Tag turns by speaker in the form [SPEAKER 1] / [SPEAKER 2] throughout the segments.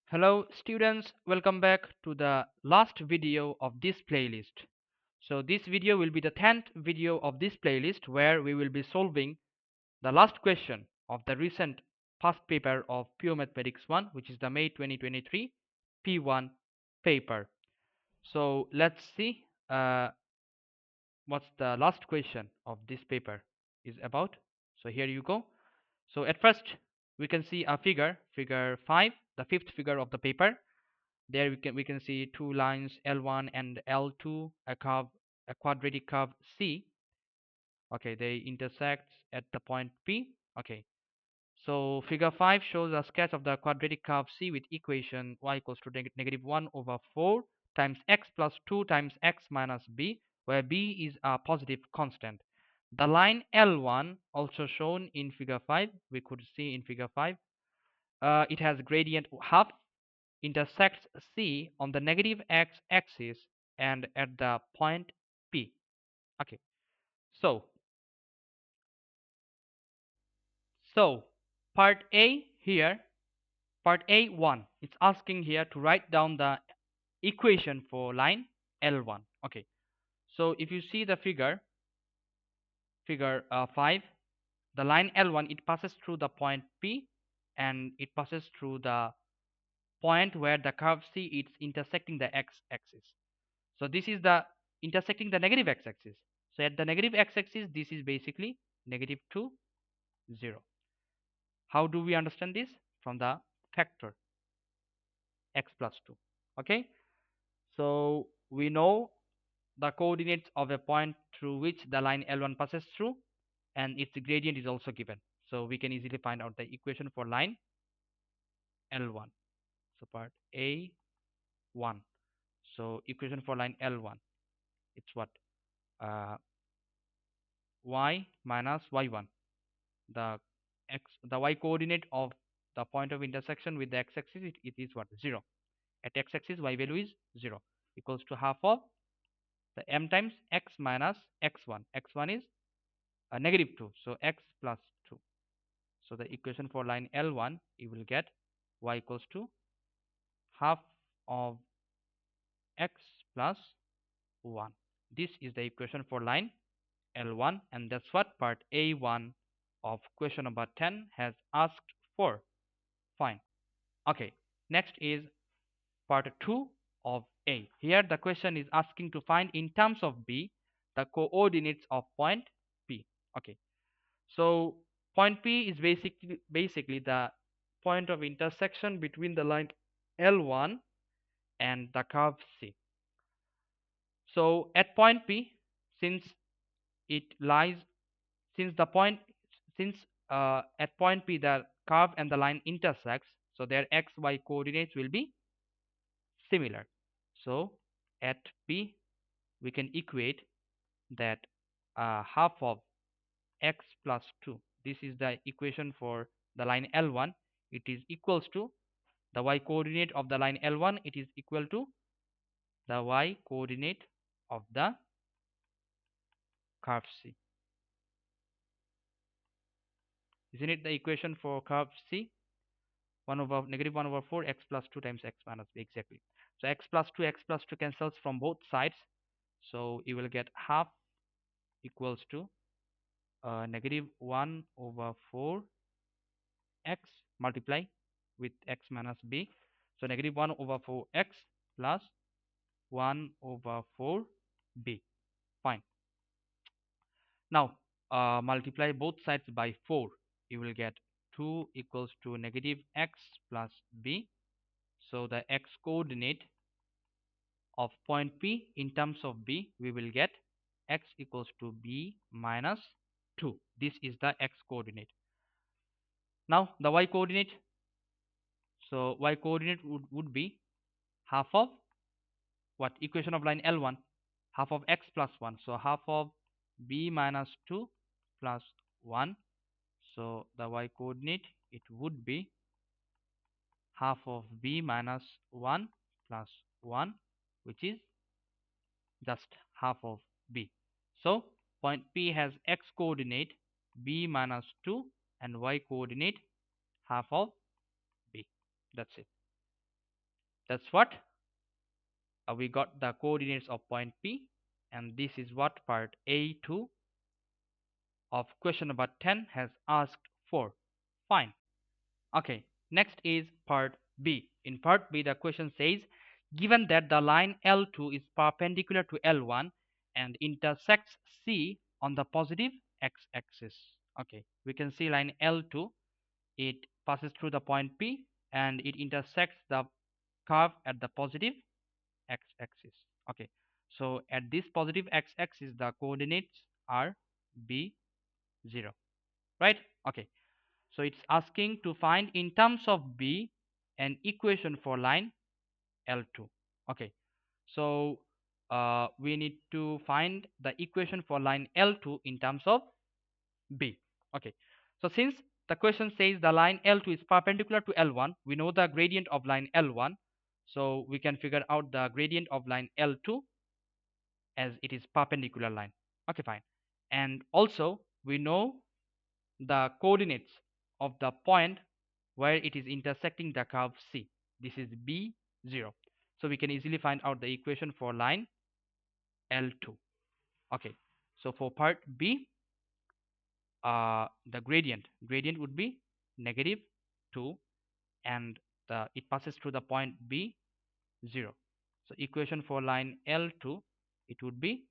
[SPEAKER 1] Hello students, welcome back to the last video of this playlist. So this video will be the 10th video of this playlist where we will be solving the last question of the recent past paper of Pure Mathematics 1, which is the May 2023 P1 paper. So let's see what's the last question of this paper is about. So here you go. So at first we can see a figure 5, the fifth figure of the paper. There we can see two lines L1 and L2, a quadratic curve C. Okay, they intersect at the point P. Okay, so figure 5 shows a sketch of the quadratic curve C with equation y equals to negative 1 over 4 times x plus 2 times x minus b, where b is a positive constant. The line L1, also shown in figure 5, we could see in figure 5, it has gradient half, intersects C on the negative x-axis and at the point P. Okay, so so part A here, part A1, it's asking here to write down the equation for line L1. Okay, so if you see the figure 5, the line L1, it passes through the point P and it passes through the point where the curve C is intersecting the x-axis. So this is the intersecting the negative x-axis. So at the negative x-axis, this is basically negative 2, 0. How do we understand this? From the factor x plus 2. Okay, so we know the coordinates of a point through which the line L1 passes through, and its gradient is also given. So we can easily find out the equation for line L1. So part A1. So equation for line L1, it's what? Uh, y minus y1, the the y coordinate of the point of intersection with the x-axis, it is what? 0. At x-axis y value is 0, equals to half of the m times x minus x1. x1 is negative 2, so x plus 2. So the equation for line L1, you will get y equals to half of x plus 1. This is the equation for line L1, and that's what part A1 of question number 10 has asked for. Fine. Okay, next is part 2 of A. Here the question is asking to find in terms of B the coordinates of point P. Okay, so point P is basically the point of intersection between the line L1 and the curve C. So at point P, since it lies since the point since at point P the curve and the line intersects, so their x y coordinates will be similar. So at P we can equate that half of x plus 2, this is the equation for the line L1, it is equals to the y coordinate of the line L1, it is equal to the y coordinate of the curve C. Isn't it the equation for curve C? 1 over negative 1 over 4 x plus 2 times x minus b, exactly. So x plus 2 cancels from both sides, so you will get half equals to negative 1 over 4 x multiply with x minus b, so negative 1 over 4 x plus 1 over 4 b. Fine. Now multiply both sides by 4, you will get 2 equals to negative x plus b. So the x coordinate of point P in terms of B, we will get x equals to b minus 2. This is the x coordinate. Now the y coordinate, so y coordinate would be half of what? Equation of line L1, half of x plus 1, so half of b minus 2 plus 1. So the y coordinate, it would be half of b minus 1 plus 1, which is just half of b. So point P has x coordinate b minus 2 and y coordinate half of b. That's it. That's what we got the coordinates of point P, and this is what part A2 of question number 10 has asked for. Fine. Okay, next is part B. In part B, the question says, given that the line L2 is perpendicular to L1 and intersects C on the positive x-axis. Okay, we can see line L2, it passes through the point P and it intersects the curve at the positive x-axis. Okay, so at this positive x-axis, the coordinates are B0, right? Okay, so it's asking to find in terms of B an equation for line L2. Okay, so we need to find the equation for line L2 in terms of B. Okay, so since the question says the line L2 is perpendicular to L1, we know the gradient of line L1, so we can figure out the gradient of line L2 as it is perpendicular line. Okay, fine. And also we know the coordinates of the point where it is intersecting the curve C. This is B0. So we can easily find out the equation for line L2. Okay, so for part B, the gradient would be -2, and it passes through the point B0. So equation for line L2, it would be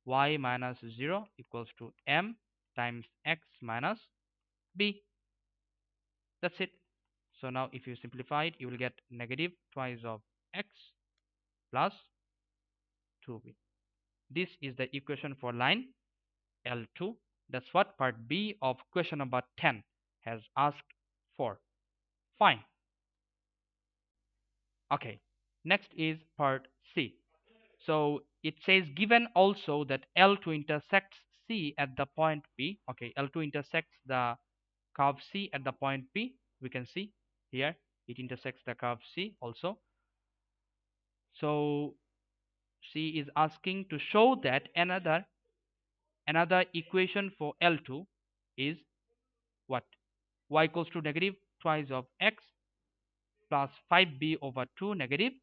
[SPEAKER 1] y minus 0 equals to m times x minus b. That's it. So now if you simplify it, you will get negative twice of x plus 2b. This is the equation for line L2. That's what part B of question number 10 has asked for. Fine. Okay. Next is part C. So it says given also that L2 intersects C at the point P. Okay, L2 intersects the curve C at the point P. We can see here it intersects the curve C also. So she is asking to show that another equation for L2 is what? Y equals to negative twice of x plus 5b over 2 negative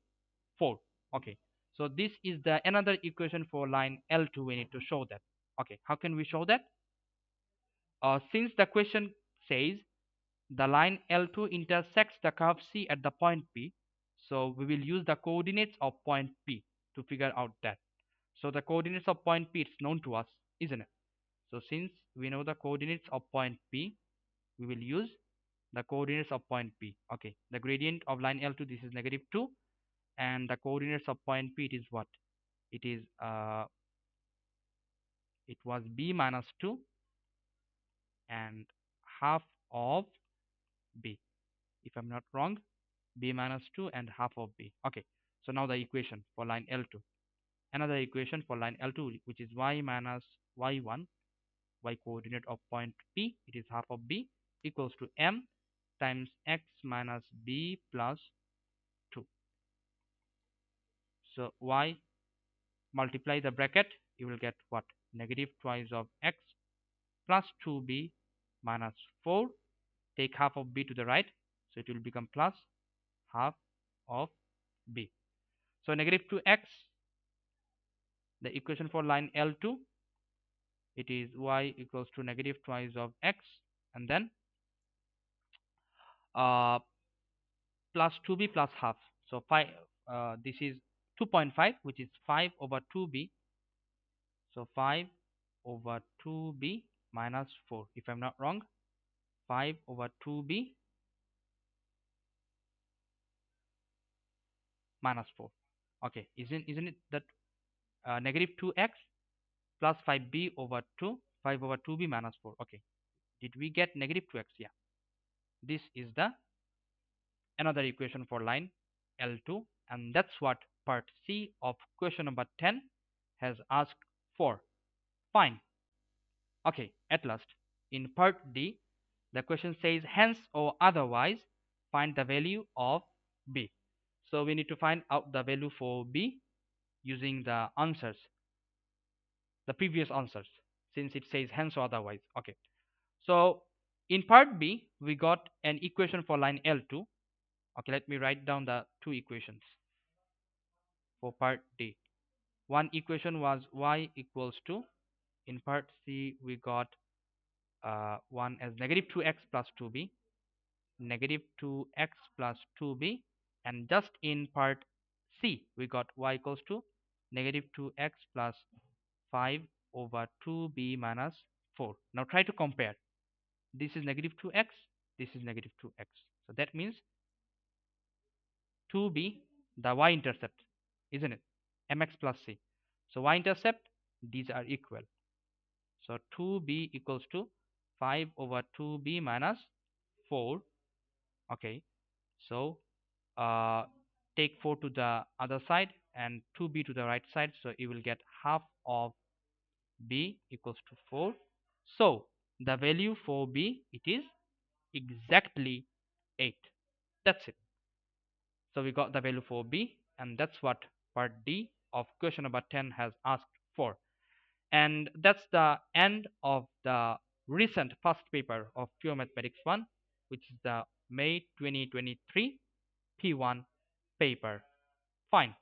[SPEAKER 1] 4. Okay, so this is the another equation for line L2. We need to show that. Okay, how can we show that? Since the question says the line L2 intersects the curve C at the point P, so we will use the coordinates of point P to figure out that. So the coordinates of point P, it's known to us, isn't it? So since we know the coordinates of point P, we will use the coordinates of point P. Okay, the gradient of line L2, this is -2, and the coordinates of point P, it is what? It is it was B minus 2 and half of B. If I'm not wrong, B minus 2 and half of B. Okay, so now the equation for line L2. Another equation for line L2, which is y minus y1, y coordinate of point P, it is half of B, equals to m times x minus b plus 2. So y, multiply the bracket, you will get what? Negative twice of x plus 2b minus 4. Take half of b to the right, so it will become plus half of b. So negative 2x, the equation for line L2, it is y equals to negative twice of x, and then plus 2b plus half. So 5, this is 2.5, which is 5 over 2b. So 5 over 2b minus 4. If I'm not wrong, 5 over 2b minus 4. Okay, isn't it that negative 2x plus 5b over 2, 5 over 2b minus 4. Okay, did we get negative 2x? Yeah, this is the another equation for line L2, and that's what part C of question number 10 has asked for. Fine. Okay, at last, in part D, the question says hence or otherwise find the value of B. So we need to find out the value for B using the answers, the previous answers, since it says hence or otherwise. Okay, so in part B, we got an equation for line L2. Okay, let me write down the two equations. for part D. One equation was y equals to, in part C we got one as negative 2x plus 2b, negative 2x plus 2b, and just in part C we got y equals to negative 2x plus 5 over 2b minus 4. Now try to compare. This is negative 2x, this is negative 2x. So that means 2b, the y-intercept, isn't it? Mx plus c. So y-intercept, these are equal. So 2b equals to 5 over 2b minus 4. Okay. So take 4 to the other side and 2b to the right side. So you will get half of b equals to 4. So the value for b, it is exactly 8. That's it. So we got the value for b, and that's what part D of question number 10 has asked for. And that's the end of the recent first paper of Pure Mathematics 1, which is the May 2023 P1 paper. Fine.